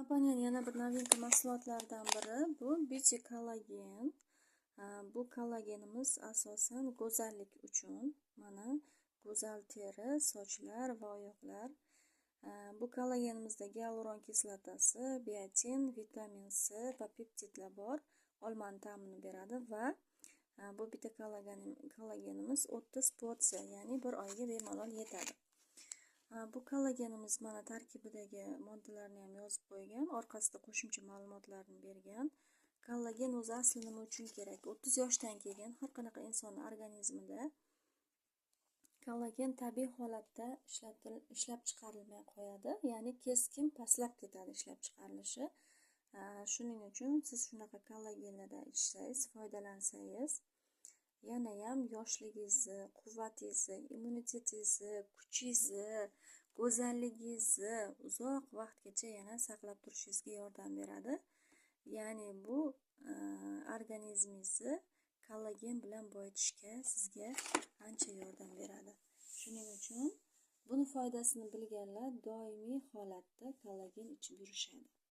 Kompaniyaning yana bir novinka mahsulotlaridan biri bu Beauty Collagen. Bu kollagenimiz asosan go'zallik uchun. Mana go'zal teri, sochlar va oyoqlar. Bu kollagenimizda gialuron kislotasi, biotin, vitamin C va peptidlar bor. Olmani ta'mini beradi va bu bitta kollagenimiz 30 porsiya, ya'ni bir oyga bemalol yetadi. Bu kollagenimiz mana tarkibidagi moddalarni ham yozib qo'ygan, orqasida qo'shimcha ma'lumotlarni bergan. Kollagen o'zi asli nima uchun kerak? 30 yoshdan keyin har qanaqa inson organizmida kollagen tabiiy holatda ishlab chiqarilmay qo'yadi, ya'ni keskin pastlab ketadi ishlab chiqarilishi. Shuning uchun siz shunaqa kollagenlardan ichsangiz, foydalansangiz, yana ham yoshligingizni, quvvatingizni, immunitetingizni, kuchingizni, go'zalligingizni uzoq vaqtgacha yana saqlab turishingizga yordam beradi. Ya'ni bu organizmingizni kollagen bilan boyitishga sizga ancha yordam beradi. Shuning uchun buni foydasini bilganlar doimiy holatda kollagen ichib yurishadi.